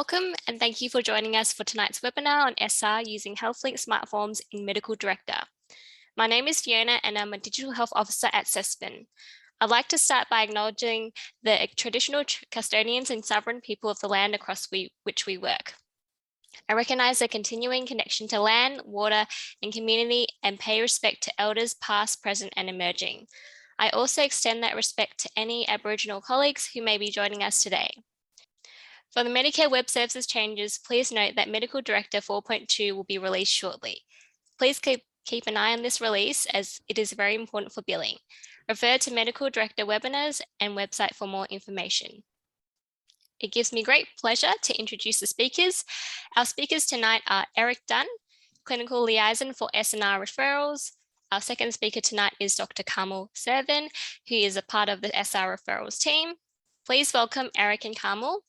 Welcome and thank you for joining us for tonight's webinar on SR using HealthLink SmartForms in Medical Director. My name is Fiona and I'm a Digital Health Officer at Cervin. I'd like to start by acknowledging the traditional custodians and sovereign people of the land across which we work. I recognise the continuing connection to land, water and community and pay respect to elders past, present and emerging. I also extend that respect to any Aboriginal colleagues who may be joining us today. For the Medicare Web Services changes, please note that Medical Director 4.2 will be released shortly. Please keep an eye on this release as it is very important for billing. Refer to Medical Director webinars and website for more information. It gives me great pleasure to introduce the speakers. Our speakers tonight are Eric Dunn, Clinical Liaison for SR Referrals. Our second speaker tonight is Dr. Carmel Cervin, who is a part of the SR Referrals team. Please welcome Eric and Carmel.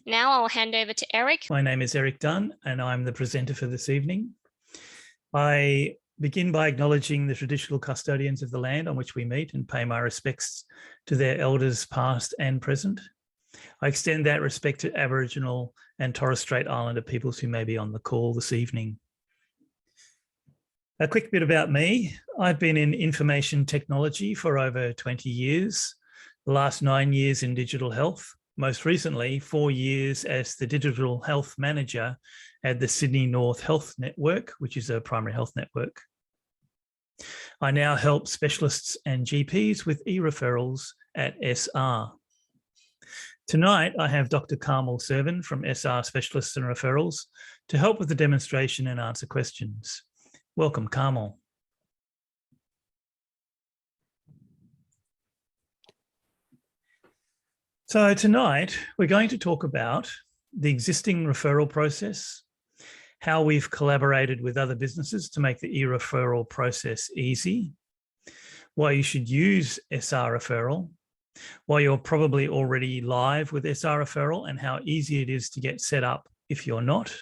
Now I'll hand over to Eric. My name is Eric Dunn and I'm the presenter for this evening. I begin by acknowledging the traditional custodians of the land on which we meet and pay my respects to their elders past and present. I extend that respect to Aboriginal and Torres Strait Islander peoples who may be on the call this evening. A quick bit about me. I've been in information technology for over 20 years. The last 9 years in digital health, most recently 4 years as the digital health manager at the Sydney North Health Network, which is a primary health network. I now help specialists and GPs with e-referrals at SR. Tonight, I have Dr. Carmel Cervin from SR Specialists and Referrals to help with the demonstration and answer questions. Welcome, Carmel. So tonight, we're going to talk about the existing referral process, how we've collaborated with other businesses to make the e-referral process easy, why you should use SR Referral, why you're probably already live with SR Referral and how easy it is to get set up if you're not.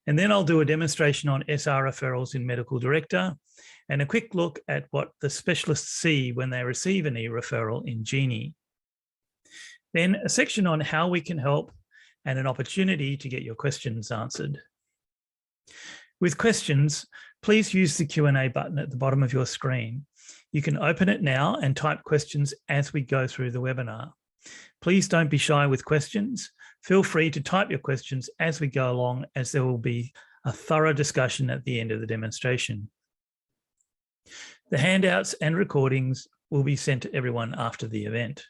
And then I'll do a demonstration on SR Referrals in Medical Director and a quick look at what the specialists see when they receive an e-referral in Genie. Then a section on how we can help and an opportunity to get your questions answered. With questions, please use the Q&A button at the bottom of your screen. You can open it now and type questions as we go through the webinar. Please don't be shy with questions. Feel free to type your questions as we go along, as there will be a thorough discussion at the end of the demonstration. The handouts and recordings will be sent to everyone after the event.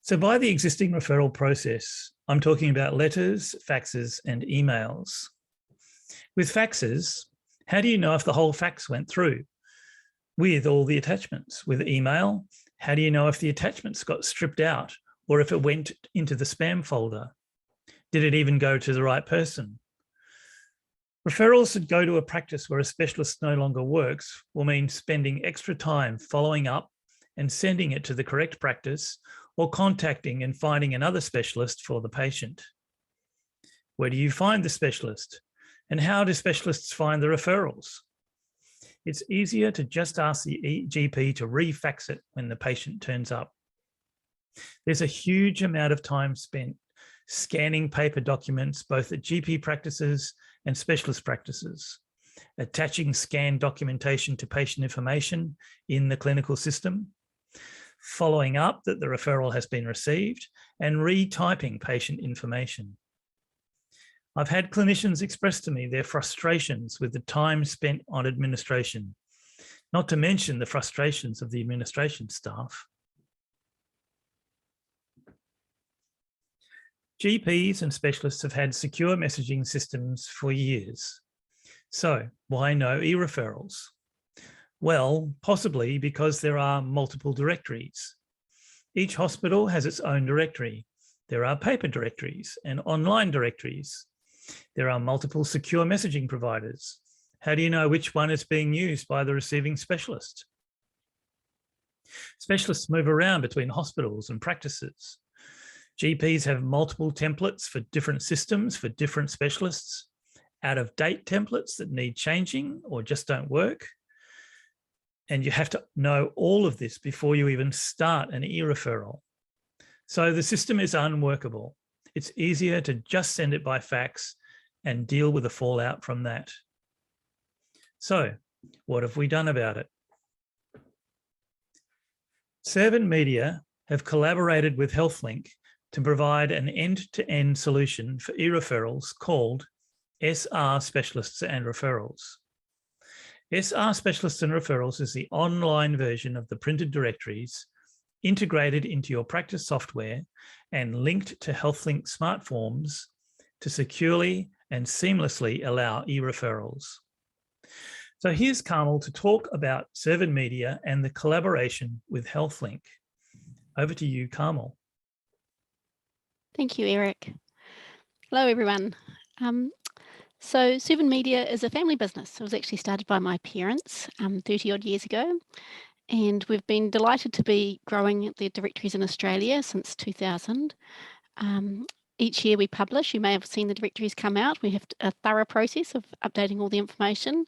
So by the existing referral process, I'm talking about letters, faxes, and emails. With faxes, how do you know if the whole fax went through with all the attachments? With email, how do you know if the attachments got stripped out or if it went into the spam folder? Did it even go to the right person? Referrals that go to a practice where a specialist no longer works will mean spending extra time following up and sending it to the correct practice or contacting and finding another specialist for the patient. Where do you find the specialist? And how do specialists find the referrals? It's easier to just ask the GP to refax it when the patient turns up. There's a huge amount of time spent scanning paper documents, both at GP practices and specialist practices, attaching scanned documentation to patient information in the clinical system, following up that the referral has been received, and retyping patient information. I've had clinicians express to me their frustrations with the time spent on administration, not to mention the frustrations of the administration staff. GPs and specialists have had secure messaging systems for years. So why no e-referrals? Well, possibly because there are multiple directories. Each hospital has its own directory. There are paper directories and online directories. There are multiple secure messaging providers. How do you know which one is being used by the receiving specialist? Specialists move around between hospitals and practices. GPs have multiple templates for different systems for different specialists, out-of-date templates that need changing or just don't work, And you have to know all of this before you even start an e-referral. So the system is unworkable. It's easier to just send it by fax and deal with the fallout from that. So what have we done about it? Cervin Media have collaborated with HealthLink to provide an end-to-end solution for e-referrals called SR Specialists and Referrals. SR Specialists and Referrals is the online version of the printed directories integrated into your practice software and linked to HealthLink SmartForms to securely and seamlessly allow e-referrals. So here's Carmel to talk about Cervin Media and the collaboration with HealthLink. Over to you, Carmel. Thank you, Eric. Hello, everyone. So Cervin Media is a family business. It was actually started by my parents 30 odd years ago. And we've been delighted to be growing the directories in Australia since 2000. Each year we publish, you may have seen the directories come out. We have a thorough process of updating all the information.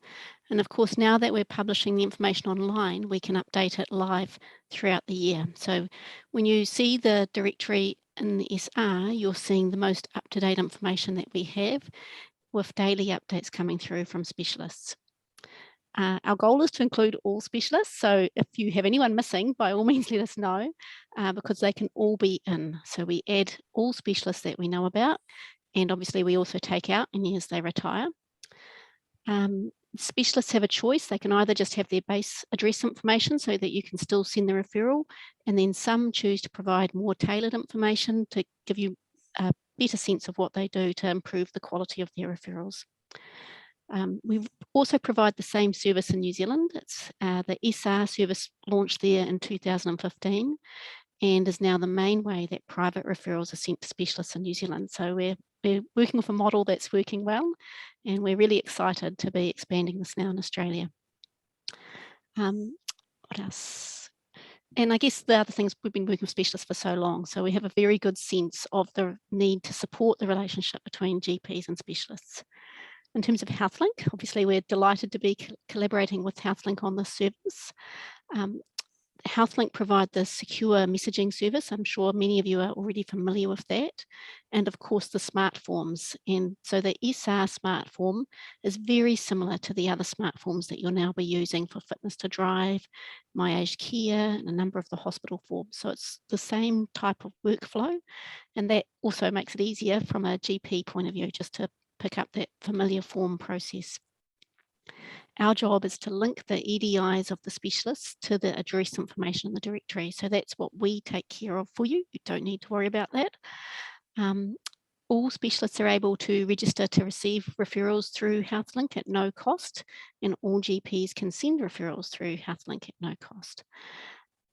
And of course, now that we're publishing the information online, we can update it live throughout the year. So when you see the directory in the SR, you're seeing the most up-to-date information that we have with daily updates coming through from specialists. Our goal is to include all specialists. So if you have anyone missing, by all means, let us know because they can all be in. So we add all specialists that we know about. And obviously we also take out any as they retire. Specialists have a choice. They can either just have their base address information so that you can still send the referral. And then some choose to provide more tailored information to give you a better sense of what they do to improve the quality of their referrals. We also provide the same service in New Zealand. It's the SR service launched there in 2015 and is now the main way that private referrals are sent to specialists in New Zealand. So we're working with a model that's working well, and we're really excited to be expanding this now in Australia. What else? And I guess the other things, we've been working with specialists for so long, so we have a very good sense of the need to support the relationship between GPs and specialists. In terms of HealthLink, obviously we're delighted to be collaborating with HealthLink on this service. HealthLink provide the secure messaging service. I'm sure many of you are already familiar with that. And of course the smart forms. And so the SR smart form is very similar to the other smart forms that you'll now be using for Fitness to Drive, My Aged Care, and a number of the hospital forms. So it's the same type of workflow. And that also makes it easier from a GP point of view, just to pick up that familiar form process. Our job is to link the EDIs of the specialists to the address information in the directory. So that's what we take care of for you. You don't need to worry about that. All specialists are able to register to receive referrals through HealthLink at no cost, and all GPs can send referrals through HealthLink at no cost.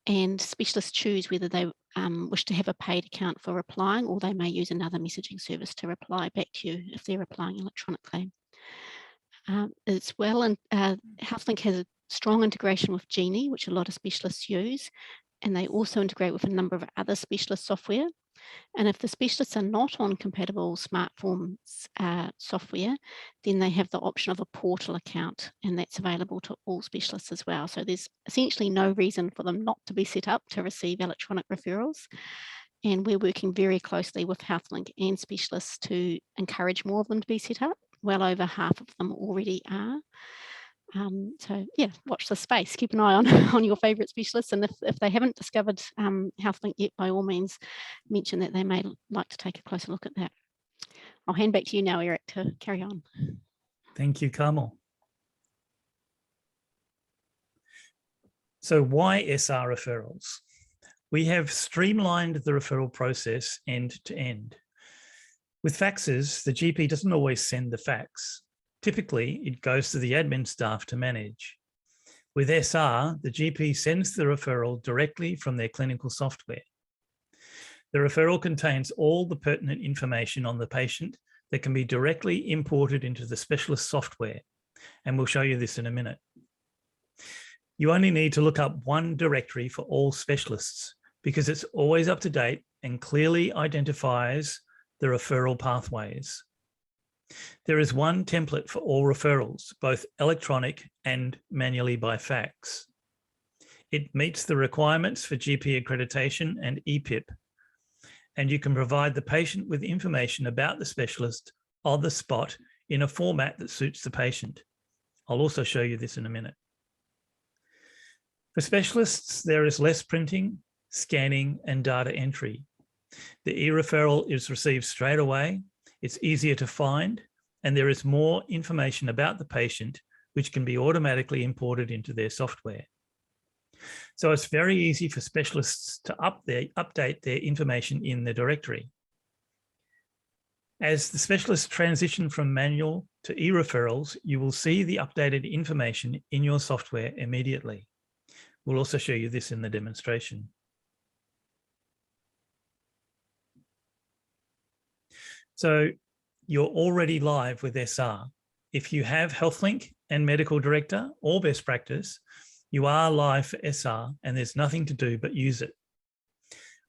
And specialists choose whether they wish to have a paid account for replying, or they may use another messaging service to reply back to you if they're replying electronically. As well, and HealthLink has a strong integration with Genie, which a lot of specialists use, and they also integrate with a number of other specialist software. And if the specialists are not on compatible SmartForms software, then they have the option of a portal account, and that's available to all specialists as well. So there's essentially no reason for them not to be set up to receive electronic referrals. And we're working very closely with HealthLink and specialists to encourage more of them to be set up. Well over half of them already are. So yeah, watch the space, keep an eye on your favourite specialists, and if they haven't discovered HealthLink yet, by all means mention that they may like to take a closer look at that. I'll hand back to you now, Eric, to carry on. Thank you, Carmel. So why SR referrals? We have streamlined the referral process end to end. With faxes, the GP doesn't always send the fax. Typically, it goes to the admin staff to manage. With SR, the GP sends the referral directly from their clinical software. The referral contains all the pertinent information on the patient that can be directly imported into the specialist software, and we'll show you this in a minute. You only need to look up one directory for all specialists because it's always up to date and clearly identifies the referral pathways. There is one template for all referrals, both electronic and manually by fax. It meets the requirements for GP accreditation and EPIP, and you can provide the patient with information about the specialist on the spot in a format that suits the patient. I'll also show you this in a minute. For specialists, there is less printing, scanning, and data entry. The e-referral is received straight away, it's easier to find, and there is more information about the patient which can be automatically imported into their software. So it's very easy for specialists to update their information in the directory. As the specialists transition from manual to e-referrals, you will see the updated information in your software immediately. We'll also show you this in the demonstration. So you're already live with SR. If you have HealthLink and Medical Director or Best Practice, you are live for SR and there's nothing to do but use it.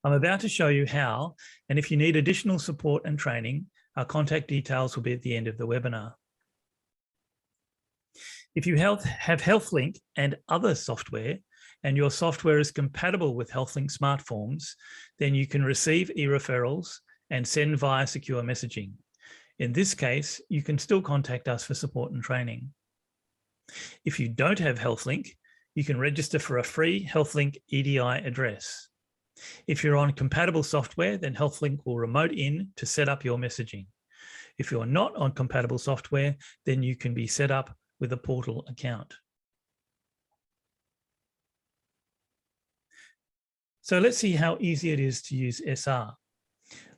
I'm about to show you how, and if you need additional support and training, our contact details will be at the end of the webinar. If you have HealthLink and other software, and your software is compatible with HealthLink SmartForms, then you can receive e-referrals and send via secure messaging. In this case, you can still contact us for support and training. If you don't have HealthLink, you can register for a free HealthLink EDI address. If you're on compatible software, then HealthLink will remote in to set up your messaging. If you're not on compatible software, then you can be set up with a portal account. So let's see how easy it is to use SR.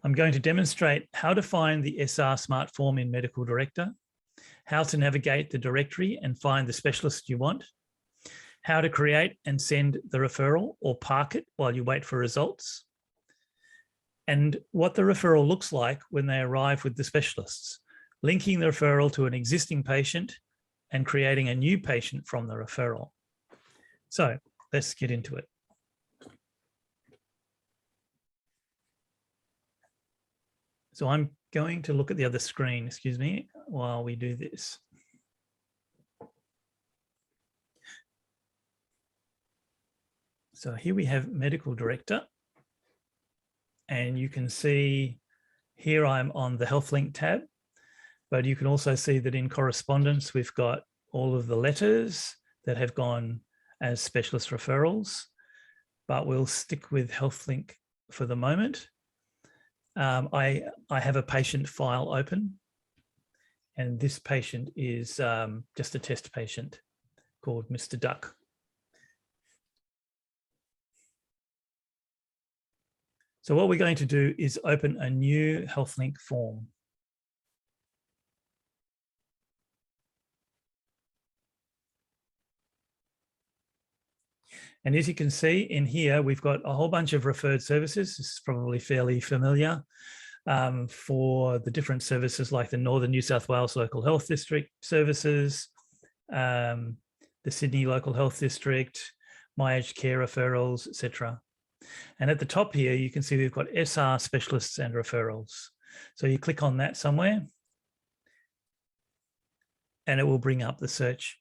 I'm going to demonstrate how to find the SR Smart Form in Medical Director, how to navigate the directory and find the specialist you want, how to create and send the referral or park it while you wait for results, and what the referral looks like when they arrive with the specialists, linking the referral to an existing patient and creating a new patient from the referral. So let's get into it. So I'm going to look at the other screen, excuse me, while we do this. So here we have Medical Director, and you can see here I'm on the HealthLink tab, but you can also see that in correspondence, we've got all of the letters that have gone as specialist referrals, but we'll stick with HealthLink for the moment. I have a patient file open, and this patient is just a test patient called Mr. Duck. So what we're going to do is open a new HealthLink form. And as you can see in here, we've got a whole bunch of referred services. This is probably fairly familiar for the different services like the Northern New South Wales Local Health District services, the Sydney Local Health District, My Aged Care referrals, etc. And at the top here, you can see we've got SR specialists and referrals. So you click on that somewhere and it will bring up the search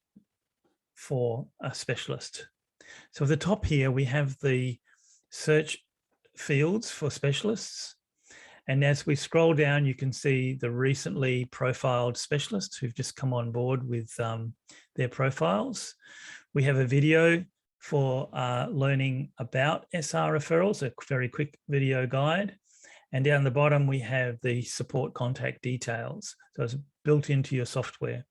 for a specialist. So at the top here, we have the search fields for specialists. And as we scroll down, you can see the recently profiled specialists who've just come on board with their profiles. We have a video for learning about SR referrals, a very quick video guide. And down the bottom, we have the support contact details. So it's built into your software.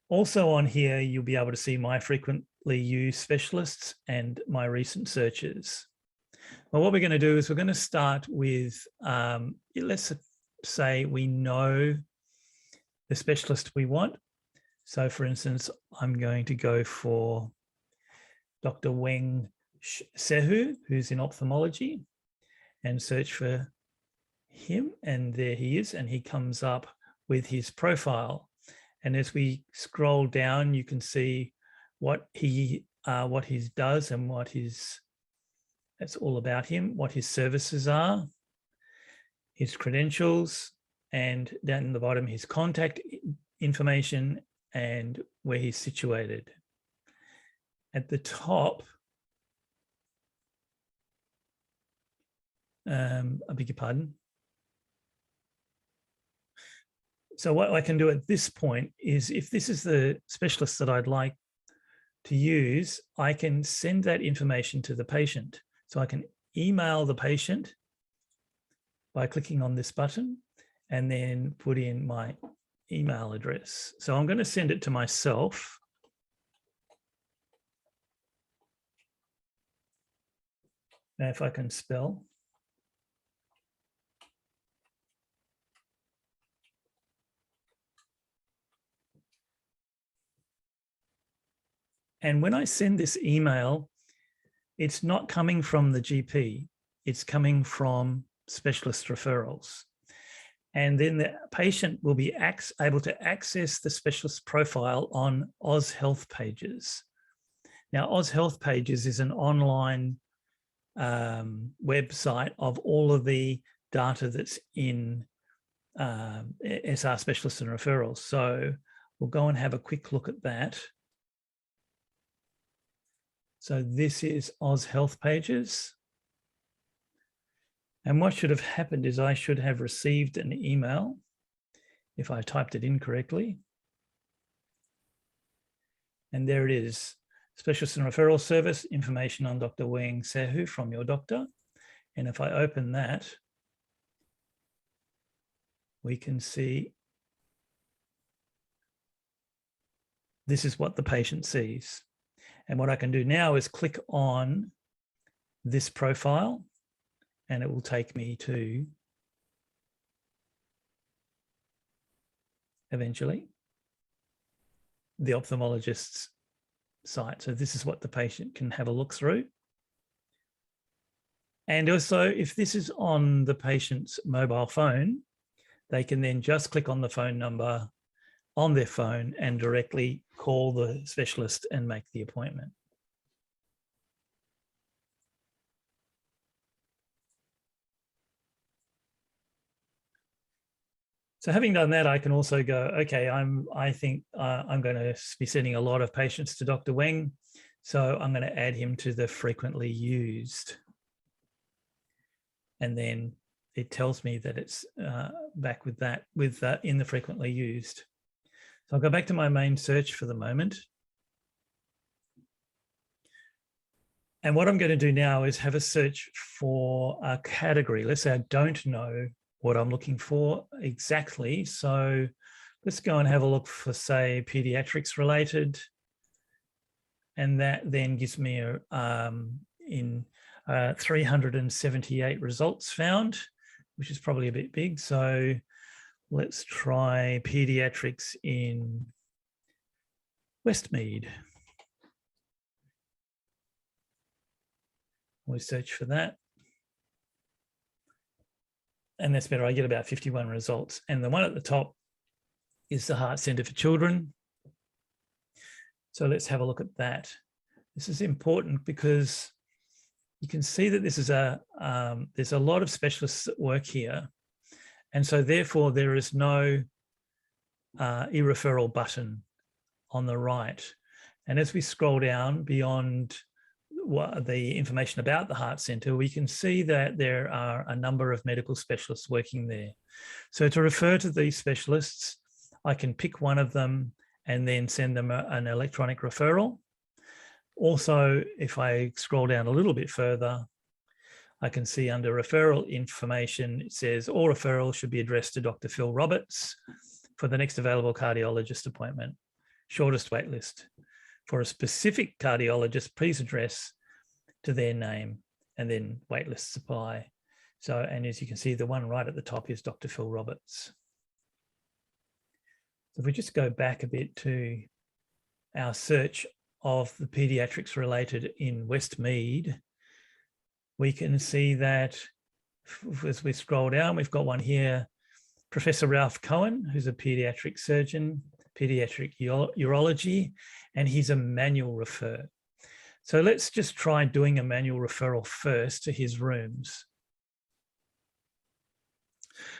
Also on here, you'll be able to see my frequently used specialists and my recent searches. Well, what we're going to do is we're going to start with, let's say we know the specialist we want. So for instance, I'm going to go for Dr. Weng Sehu, who's in ophthalmology, and search for him. And there he is, and he comes up with his profile. And as we scroll down, you can see what he does and that's all about him, what his services are, his credentials, and down in the bottom, his contact information and where he's situated. at the top, I beg your pardon. So what I can do at this point is, if this is the specialist that I'd like to use, I can send that information to the patient. So I can email the patient by clicking on this button and then put in my email address. So I'm going to send it to myself. Now, if I can spell. And when I send this email, it's not coming from the GP, it's coming from specialist referrals. And then the patient will be able to access the specialist profile on Oz Health Pages. Now, Oz Health Pages is an online website of all of the data that's in SR Specialists and Referrals. So we'll go and have a quick look at that. So this is Oz Health Pages. And what should have happened is I should have received an email if I typed it incorrectly. And there it is, Specialist and Referral Service, information on Dr. Weng Sehu from your doctor. And if I open that, we can see this is what the patient sees. And what I can do now is click on this profile and it will take me to, eventually, the ophthalmologist's site. So this is what the patient can have a look through. And also, if this is on the patient's mobile phone, they can then just click on the phone number on their phone and directly call the specialist and make the appointment. So having done that, I can also go, okay, I think I'm going to be sending a lot of patients to Dr. Weng, so I'm going to add him to the frequently used. And then it tells me that it's back with that, in the frequently used. So I'll go back to my main search for the moment. And what I'm going to do now is have a search for a category. Let's say I don't know what I'm looking for exactly. So let's go and have a look for, say, pediatrics related. And that then gives me 378 results found, which is probably a bit big. So let's try pediatrics in Westmead. We search for that. And that's better. I get about 51 results. And the one at the top is the Heart Centre for Children. So let's have a look at that. This is important because you can see that this is there's a lot of specialists that work here. And so therefore there is no e-referral button on the right. And as we scroll down beyond the information about the Heart Centre, we can see that there are a number of medical specialists working there. So to refer to these specialists, I can pick one of them and then send them an electronic referral. Also, if I scroll down a little bit further, I can see under referral information, it says all referrals should be addressed to Dr. Phil Roberts for the next available cardiologist appointment, shortest wait list. For a specific cardiologist, please address to their name and then waitlist supply. So, and as you can see, the one right at the top is Dr. Phil Roberts. So if we just go back a bit to our search of the pediatrics related in Westmead, we can see that as we scroll down, we've got one here, Professor Ralph Cohen, who's a pediatric surgeon, pediatric urology, and he's a manual refer. So let's just try doing a manual referral first to his rooms.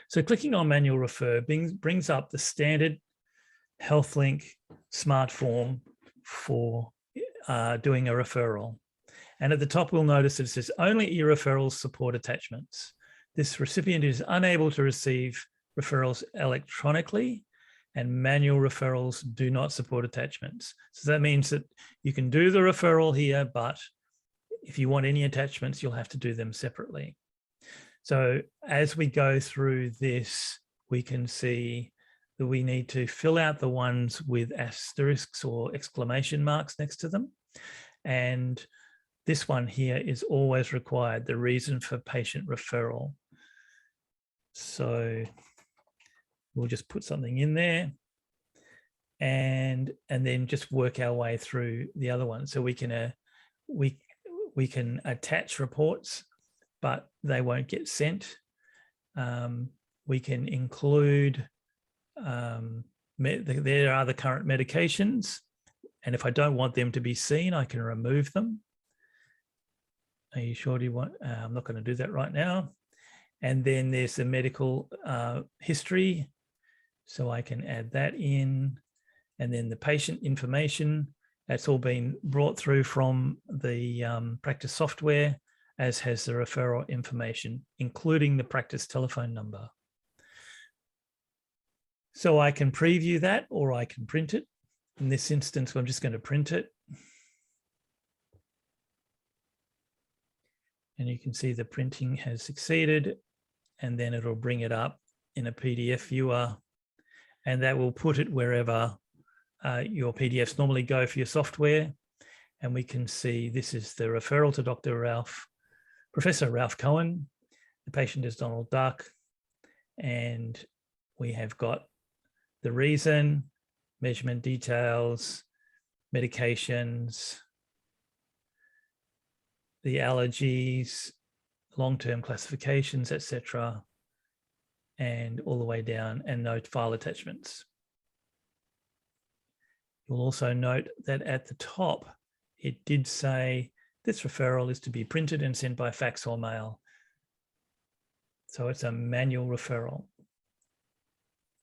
So clicking on manual refer brings up the standard HealthLink SmartForm for doing a referral. And at the top, we'll notice it says only e-referrals support attachments. This recipient is unable to receive referrals electronically, and manual referrals do not support attachments. So that means that you can do the referral here, but if you want any attachments, you'll have to do them separately. So as we go through this, we can see that we need to fill out the ones with asterisks or exclamation marks next to them. And this one here is always required, the reason for patient referral. So we'll just put something in there and then just work our way through the other one. So we can attach reports, but they won't get sent. We can include, there are the current medications, and if I don't want them to be seen, I can remove them. Are you sure do you want, I'm not going to do that right now. And then there's the medical history. So I can add that in. And then the patient information, that's all been brought through from the practice software, as has the referral information, including the practice telephone number. So I can preview that or I can print it. In this instance, I'm just going to print it. And you can see the printing has succeeded, and then it'll bring it up in a PDF viewer, and that will put it wherever your PDFs normally go for your software. And we can see this is the referral to Professor Ralph Cohen. The patient is Donald Duck, and we have got the reason, measurement details, medications, the allergies, long-term classifications, etc., and all the way down, and note file attachments. You'll also note that at the top, it did say this referral is to be printed and sent by fax or mail. So it's a manual referral.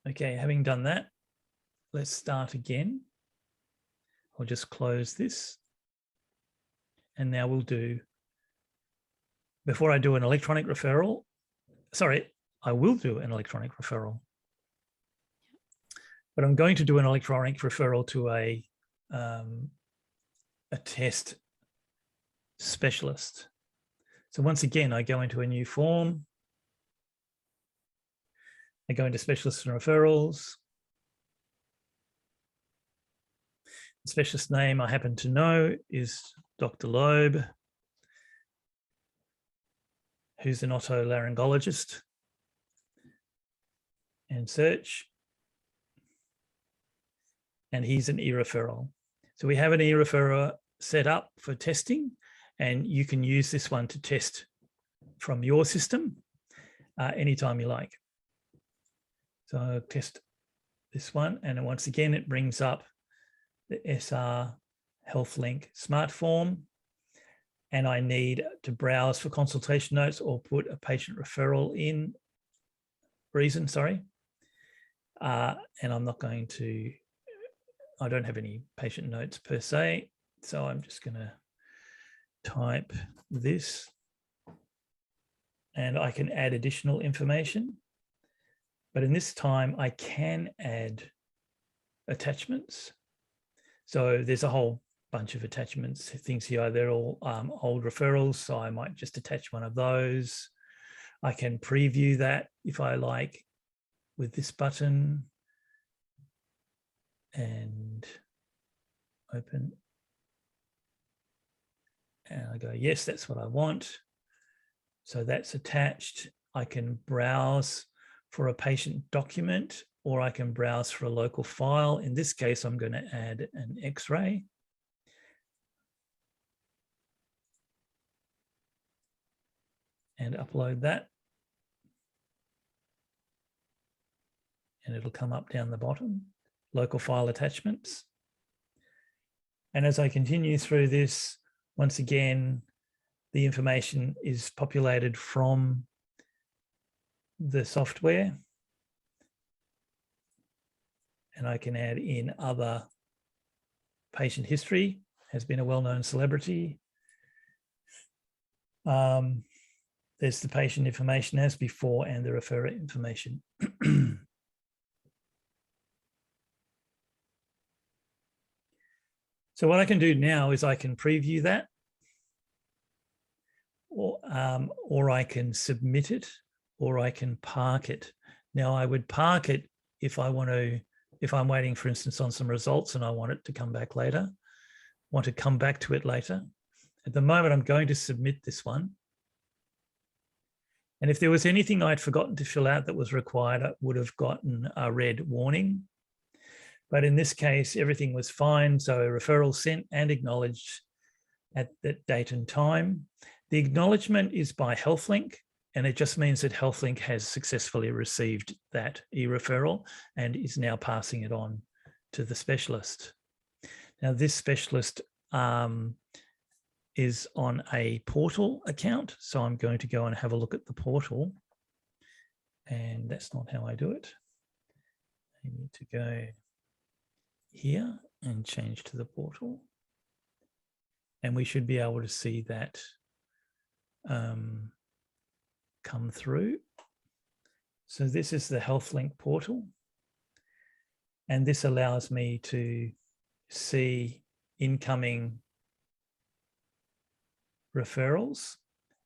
Okay, having done that, let's start again. I'll just close this. And now we'll do, before I do an electronic referral, sorry, I will do an electronic referral. But I'm going to do an electronic referral to a test specialist. So once again, I go into a new form. I go into specialists and referrals. The specialist name I happen to know is Dr. Loeb, who's an otolaryngologist, and search. And he's an e-referral. So we have an e-referrer set up for testing, and you can use this one to test from your system anytime you like. So I'll test this one, and once again, it brings up the SR HealthLink SmartForm, and I need to browse for consultation notes or put a patient referral in, and I'm not going to, I don't have any patient notes per se, so I'm just going to type this, and I can add additional information. But in this time, I can add attachments. So there's a whole bunch of attachments, things here. They're all old referrals, so I might just attach one of those. I can preview that if I like with this button and open. And I go, yes, that's what I want. So that's attached. I can browse for a patient document, or I can browse for a local file. In this case, I'm going to add an X-ray. And upload that. And it'll come up down the bottom, local file attachments. And as I continue through this, once again, the information is populated from the software, and I can add in other patient history. has been a well-known celebrity. There's the patient information as before and the referrer information. So what I can do now is I can preview that, or I can submit it, or I can park it. Now I would park it if I want to, if I'm waiting, for instance, on some results and I want it to come back later, want to come back to it later. At the moment, I'm going to submit this one. And if there was anything I'd forgotten to fill out that was required, I would have gotten a red warning. But in this case, everything was fine. So a referral sent and acknowledged at that date and time. The acknowledgement is by HealthLink, and it just means that HealthLink has successfully received that e-referral and is now passing it on to the specialist. Now, this specialist is on a portal account. So I'm going to go and have a look at the portal. And that's not how I do it. I need to go here and change to the portal. And we should be able to see that come through. So this is the HealthLink portal. And this allows me to see incoming referrals.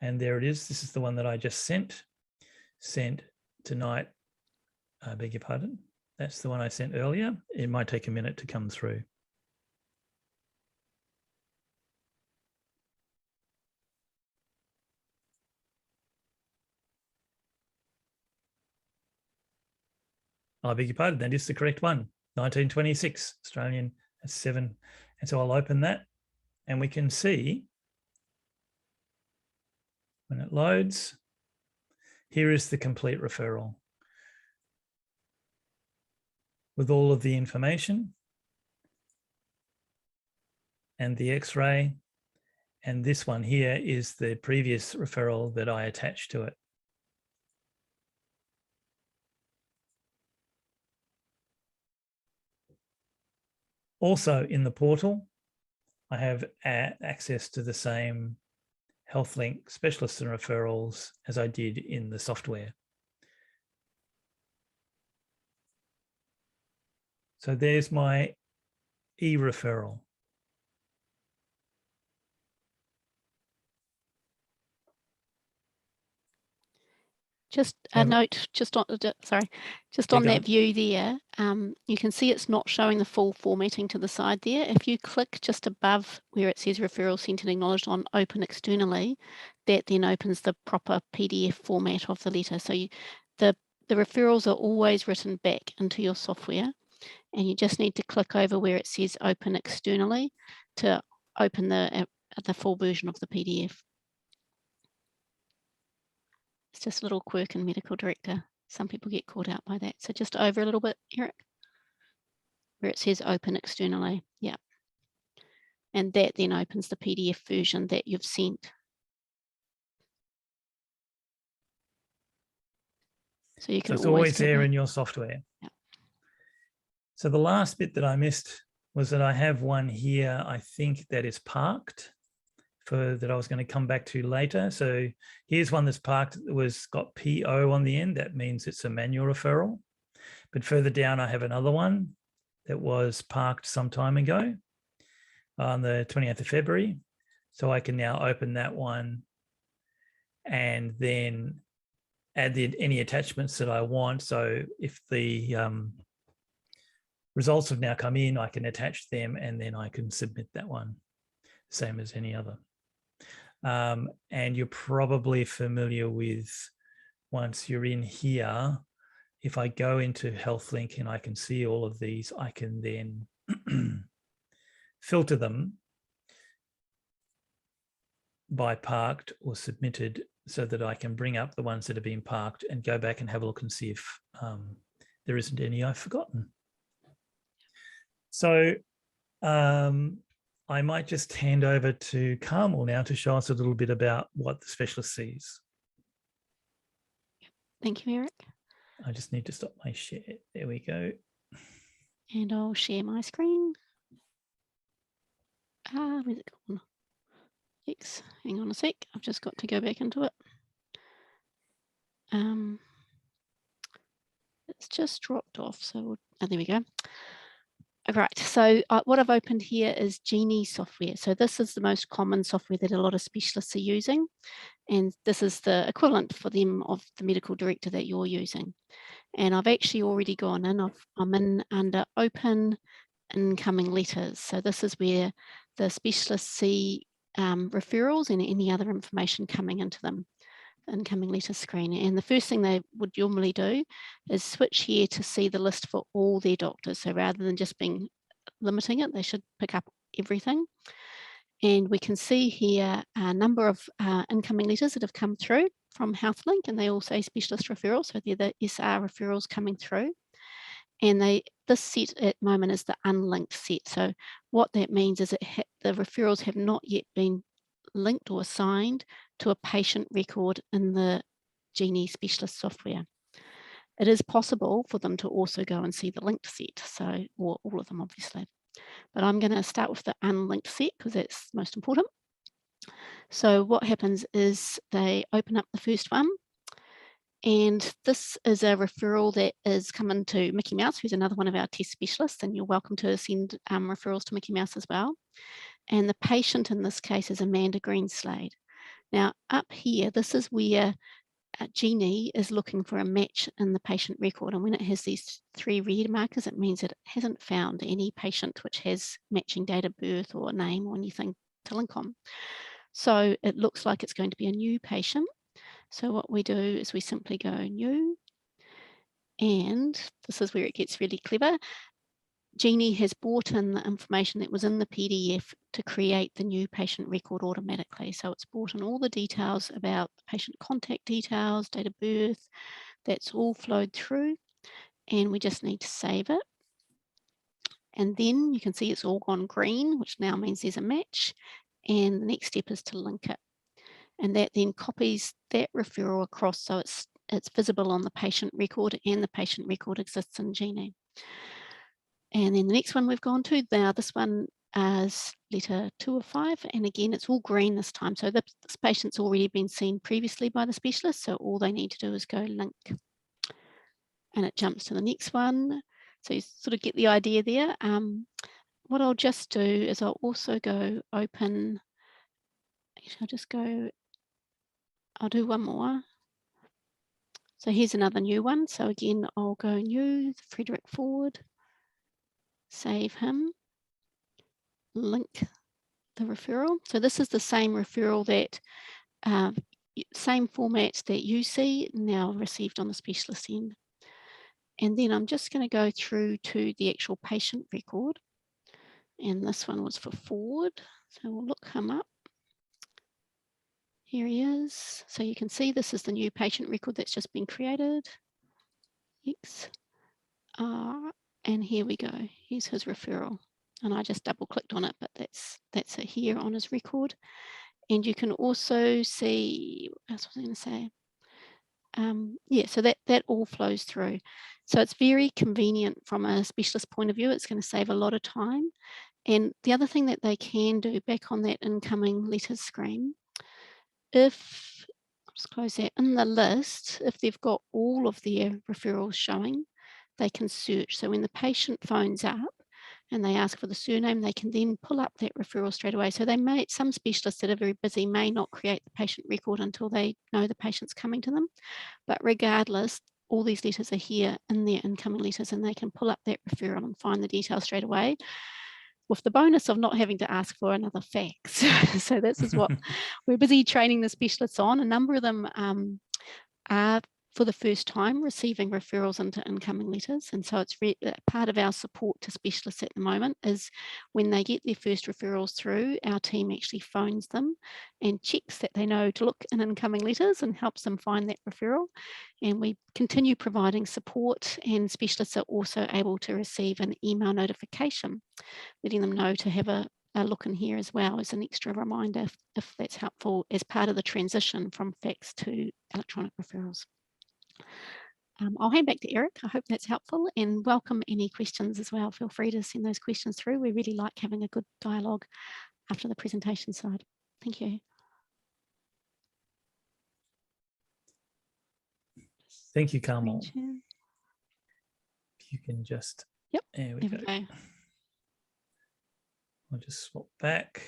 And there it is. This is the one that I just sent tonight. I beg your pardon. That's the one I sent earlier. It might take a minute to come through. I beg your pardon, that is the correct one. 1926, Australian, that's 7. And so I'll open that and we can see when it loads, here is the complete referral with all of the information and the X-ray. And this one here is the previous referral that I attached to it. Also in the portal, I have access to the same HealthLink specialists and referrals as I did in the software. So there's my e-referral. Just a note, just on that view there, you can see it's not showing the full formatting to the side there. If you click just above where it says referral sent and acknowledged on open externally, that then opens the proper PDF format of the letter. So the referrals are always written back into your software, and you just need to click over where it says open externally to open the full version of the PDF. It's just a little quirk in Medical Director. Some people get caught out by that. So just over a little bit, Eric, where it says open externally. Yeah. And that then opens the PDF version that you've sent. So you can it's always there in your software. Yeah. So the last bit that I missed was that I have one here, I think, that is parked. That I was going to come back to later. So here's one that's parked, got PO on the end. That means it's a manual referral. But further down, I have another one that was parked some time ago on the 28th of February. So I can now open that one and then add any attachments that I want. So if the results have now come in, I can attach them and then I can submit that one, same as any other. And you're probably familiar with, once you're in here, if I go into HealthLink and I can see all of these, I can then filter them by parked or submitted so that I can bring up the ones that have been parked and go back and have a look and see if there isn't any I've forgotten. So I might just hand over to Carmel now to show us a little bit about what the specialist sees. Thank you, Eric. I just need to stop my share. There we go. And I'll share my screen. Where's it gone? X, hang on a sec. I've just got to go back into it. It's just dropped off. So there we go. Right, so what I've opened here is Genie software. So this is the most common software that a lot of specialists are using. And this is the equivalent for them of the medical director that you're using. And I've actually already gone in. I'm in under Open Incoming Letters. So this is where the specialists see referrals and any other information coming into them. Incoming letter screen, and the first thing they would normally do is switch here to see the list for all their doctors. So rather than just limiting it, they should pick up everything. And we can see here a number of incoming letters that have come through from HealthLink, and they all say specialist referrals, so they're the SR referrals coming through. And this set at the moment is the unlinked set. So what that means is the referrals have not yet been linked or assigned to a patient record in the Genie specialist software. It is possible for them to also go and see the linked set, so, or all of them obviously. But I'm going to start with the unlinked set because that's most important. So what happens is they open up the first one, and this is a referral that is coming to Mickey Mouse, who's another one of our test specialists, and you're welcome to send referrals to Mickey Mouse as well. And the patient in this case is Amanda Greenslade. Now up here, this is where Genie is looking for a match in the patient record. And when it has these 3 red markers, it means that it hasn't found any patient which has matching date of birth or name or anything to link on. So it looks like it's going to be a new patient. So what we do is we simply go new. And this is where it gets really clever. Genie has brought in the information that was in the PDF to create the new patient record automatically. So it's brought in all the details about the patient contact details, date of birth, that's all flowed through, and we just need to save it. And then you can see it's all gone green, which now means there's a match. And the next step is to link it. And that then copies that referral across so it's visible on the patient record, and the patient record exists in Genie. And then the next one we've gone to, now this one is letter 2 of 5, and again it's all green this time. So this patient's already been seen previously by the specialist, so all they need to do is go link. And it jumps to the next one. So you sort of get the idea there. What I'll just do is I'll also go open, actually I'll do one more. So here's another new one. So again, I'll go new, Frederick Ford. Save him, link the referral. So this is the same referral that, same format that you see now received on the specialist end. And then I'm just going to go through to the actual patient record. And this one was for Ford. So we'll look him up. Here he is. So you can see this is the new patient record that's just been created. And here we go. Here's his referral. And I just double clicked on it, but that's it here on his record. And you can also see, what else was I going to say? Yeah, so that all flows through. So it's very convenient from a specialist point of view. It's going to save a lot of time. And the other thing that they can do back on that incoming letters screen, I'll just close that, in the list, if they've got all of their referrals showing, they can search. So when the patient phones up and they ask for the surname, they can then pull up that referral straight away. So some specialists that are very busy may not create the patient record until they know the patient's coming to them. But regardless, all these letters are here in their incoming letters, and they can pull up that referral and find the details straight away, with the bonus of not having to ask for another fax. So this is what we're busy training the specialists on. A number of them are for the first time receiving referrals into incoming letters. And so it's part of our support to specialists at the moment is when they get their first referrals through, our team actually phones them and checks that they know to look in incoming letters and helps them find that referral. And we continue providing support, and specialists are also able to receive an email notification letting them know to have a look in here as well as an extra reminder if that's helpful as part of the transition from fax to electronic referrals. I'll hand back to Eric. I hope that's helpful, and welcome any questions as well. Feel free to send those questions through. We really like having a good dialogue after the presentation slide. Thank you. Thank you, Carmel. If you can just, yep, there we go. I'll just swap back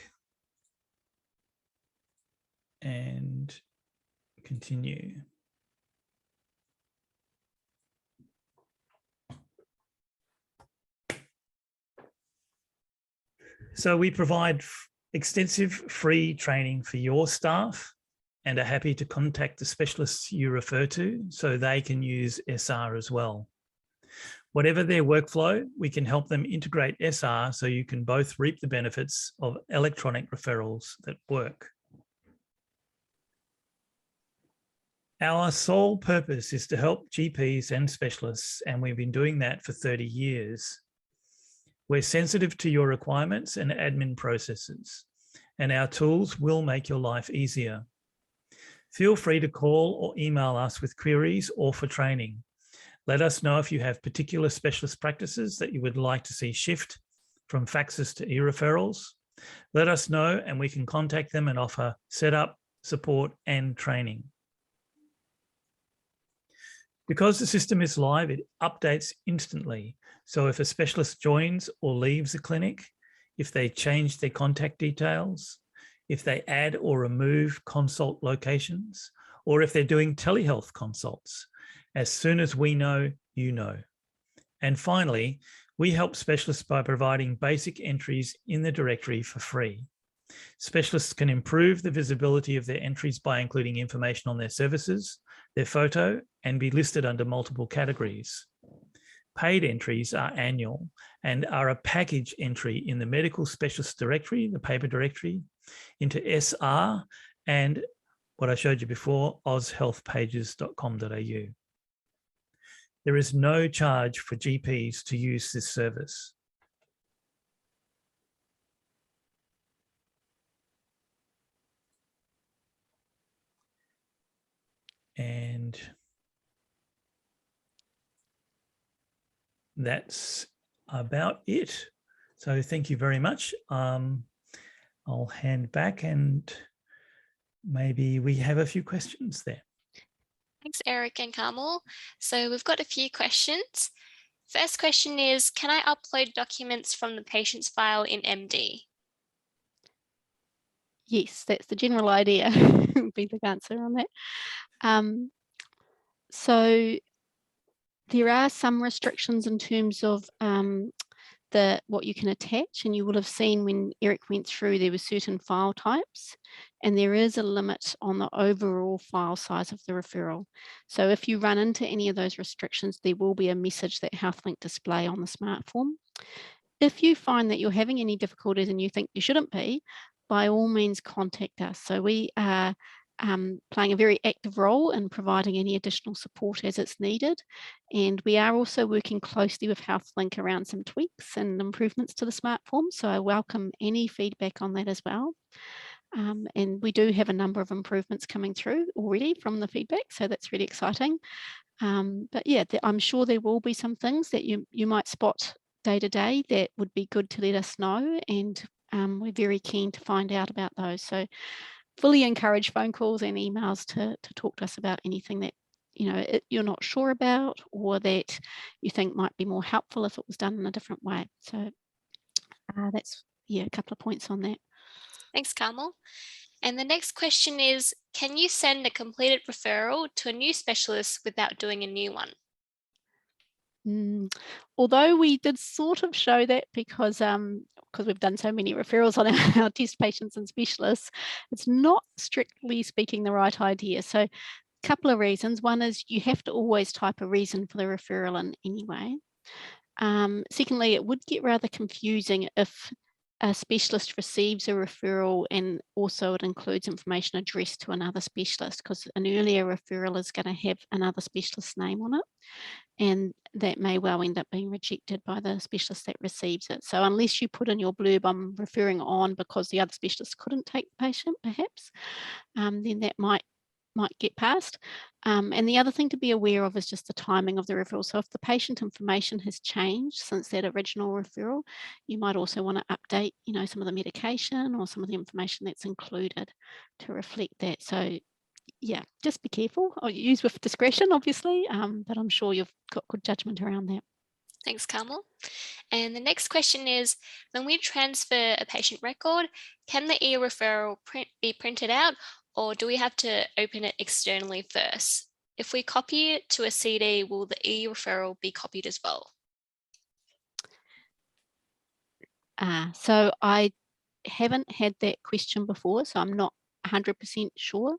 and continue. So we provide extensive free training for your staff and are happy to contact the specialists you refer to so they can use SR as well. Whatever their workflow, we can help them integrate SR so you can both reap the benefits of electronic referrals that work. Our sole purpose is to help GPs and specialists, and we've been doing that for 30 years. We're sensitive to your requirements and admin processes, and our tools will make your life easier. Feel free to call or email us with queries or for training. Let us know if you have particular specialist practices that you would like to see shift from faxes to e-referrals. Let us know and we can contact them and offer setup, support, and training. Because the system is live, it updates instantly. So if a specialist joins or leaves a clinic, if they change their contact details, if they add or remove consult locations, or if they're doing telehealth consults, as soon as we know, you know. And finally, we help specialists by providing basic entries in the directory for free. Specialists can improve the visibility of their entries by including information on their services, their photo, and be listed under multiple categories. Paid entries are annual and are a package entry in the medical specialist directory, the paper directory, into SR and what I showed you before, ozhealthpages.com.au. There is no charge for GPs to use this service. And that's about it. So thank you very much. I'll hand back and maybe we have a few questions there. Thanks, Eric and Carmel. So we've got a few questions. First question is, can I upload documents from the patient's file in MD? Yes, that's the general idea, would be the answer on that. So there are some restrictions in terms of what you can attach, and you will have seen when Eric went through, there were certain file types, and there is a limit on the overall file size of the referral. So if you run into any of those restrictions, there will be a message that HealthLink display on the SmartForm. If you find that you're having any difficulties and you think you shouldn't be, by all means contact us. So we are playing a very active role in providing any additional support as it's needed. And we are also working closely with HealthLink around some tweaks and improvements to the SmartForm. So I welcome any feedback on that as well. And we do have a number of improvements coming through already from the feedback. So that's really exciting. But yeah, I'm sure there will be some things that you might spot day to day that would be good to let us know. And we're very keen to find out about those. So fully encourage phone calls and emails to talk to us about anything that you're not sure about or that you think might be more helpful if it was done in a different way. So that's a couple of points on that. Thanks, Carmel. And the next question is, can you send a completed referral to a new specialist without doing a new one? Although we did sort of show that because we've done so many referrals on our test patients and specialists, it's not strictly speaking the right idea. So a couple of reasons. One is you have to always type a reason for the referral in anyway. Secondly, it would get rather confusing if a specialist receives a referral and also it includes information addressed to another specialist, because an earlier referral is going to have another specialist's name on it. And that may well end up being rejected by the specialist that receives it. So unless you put in your blurb, I'm referring on because the other specialist couldn't take the patient, perhaps, then that might might get passed. And the other thing to be aware of is just the timing of the referral. So if the patient information has changed since that original referral, you might also want to update, some of the medication or some of the information that's included to reflect that. So yeah, just be careful, or use with discretion, obviously, but I'm sure you've got good judgment around that. Thanks, Carmel. And the next question is, when we transfer a patient record, can the e-referral be printed out, or do we have to open it externally first? If we copy it to a CD, will the e-referral be copied as well? So I haven't had that question before, so I'm not 100% sure.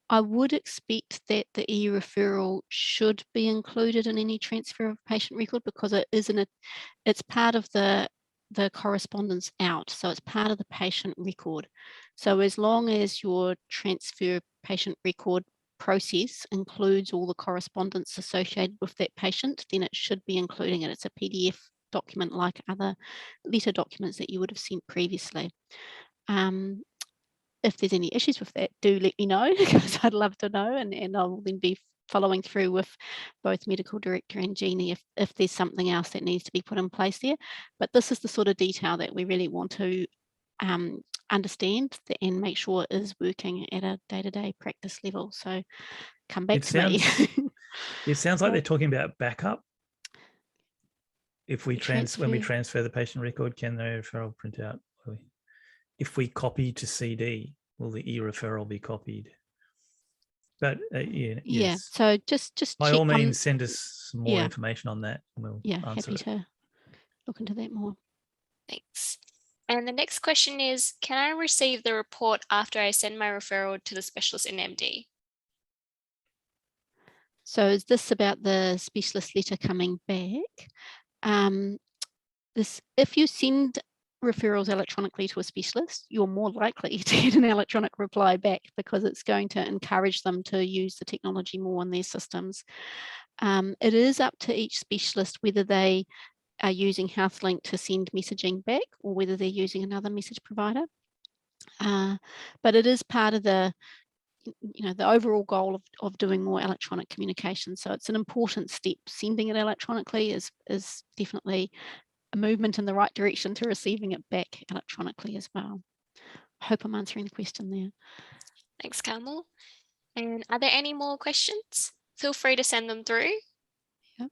I would expect that the e-referral should be included in any transfer of patient record, because it's part of the correspondence out. So it's part of the patient record. So as long as your transfer patient record process includes all the correspondence associated with that patient, then it should be including it. It's a PDF document like other letter documents that you would have sent previously. If there's any issues with that, do let me know, because I'd love to know, and I'll then be following through with both medical director and Jeannie if there's something else that needs to be put in place there. But this is the sort of detail that we really want to understand and make sure is working at a day-to-day practice level. So come back to me. It sounds like they're talking about backup. If we when we transfer the patient record, can the referral print out? If we copy to CD, will the e-referral be copied? But yeah, so just by all means, send us some more information on that. And we'll answer happy to look into that more. Thanks. And the next question is, can I receive the report after I send my referral to the specialist in MD? So is this about the specialist letter coming back? If you send referrals electronically to a specialist, you're more likely to get an electronic reply back, because it's going to encourage them to use the technology more in their systems. It is up to each specialist whether they are using HealthLink to send messaging back or whether they're using another message provider. But it is part of the overall goal of doing more electronic communication. So it's an important step. Sending it electronically is definitely a movement in the right direction to receiving it back electronically as well. I hope I'm answering the question there. Thanks, Carmel. And are there any more questions? Feel free to send them through. Yeah.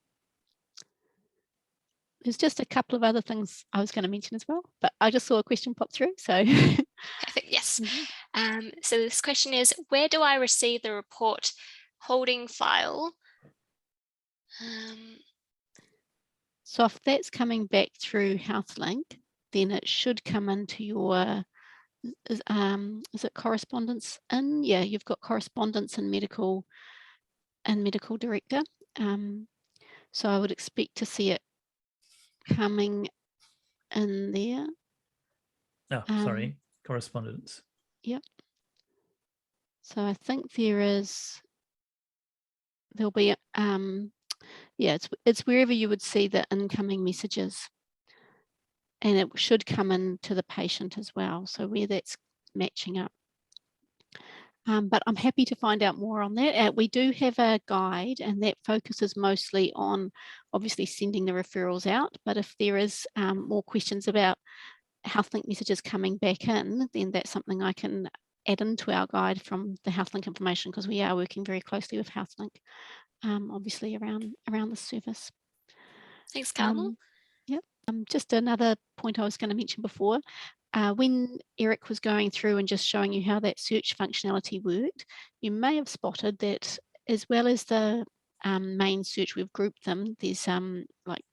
There's just a couple of other things I was going to mention as well, but I just saw a question pop through, so. Perfect, yes. So this question is, where do I receive the report holding file? So if that's coming back through HealthLink, then it should come into your, is it correspondence in? Yeah, you've got correspondence in medical director. So I would expect to see it coming in there. Oh, sorry, correspondence. Yep. So I think there'll be, yeah, it's wherever you would see the incoming messages, and it should come in to the patient as well. So where that's matching up. But I'm happy to find out more on that. We do have a guide, and that focuses mostly on obviously sending the referrals out. But if there is more questions about HealthLink messages coming back in, then that's something I can add into our guide from the HealthLink information, because we are working very closely with HealthLink, obviously around the service. Thanks, Carmel. Yep. Just another point I was going to mention before. When Eric was going through and just showing you how that search functionality worked, you may have spotted that as well as the main search, we've grouped them. There's like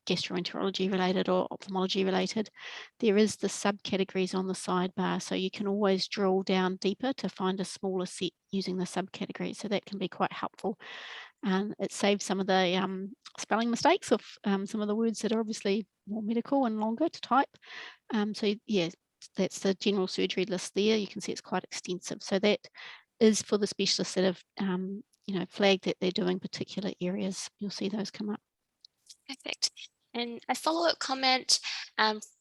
gastroenterology related or ophthalmology related. There is the subcategories on the sidebar, so you can always drill down deeper to find a smaller set using the subcategories. So that can be quite helpful. And it saves some of the spelling mistakes of some of the words that are obviously more medical and longer to type. So yeah, that's the general surgery list there. You can see it's quite extensive. So that is for the specialists that have flagged that they're doing particular areas. You'll see those come up. Perfect. And a follow-up comment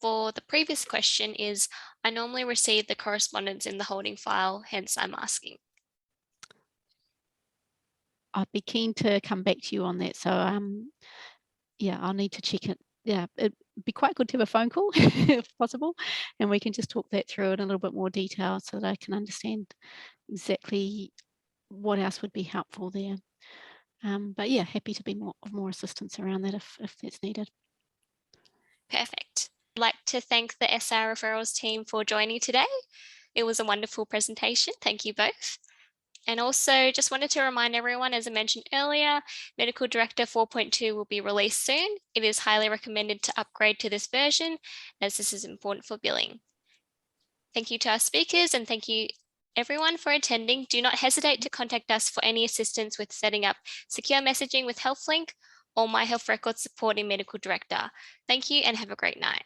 for the previous question is, I normally receive the correspondence in the holding file, hence I'm asking. I'd be keen to come back to you on that. So yeah, I'll need to check it. Yeah, it'd be quite good to have a phone call if possible, and we can just talk that through in a little bit more detail so that I can understand exactly what else would be helpful there. But yeah, happy to be of more assistance around that if that's needed. Perfect. I'd like to thank the SR Referrals team for joining today. It was a wonderful presentation. Thank you both. And also just wanted to remind everyone, as I mentioned earlier, Medical Director 4.2 will be released soon. It is highly recommended to upgrade to this version as this is important for billing. Thank you to our speakers and thank you everyone for attending. Do not hesitate to contact us for any assistance with setting up secure messaging with HealthLink or My Health Records support in Medical Director. Thank you and have a great night.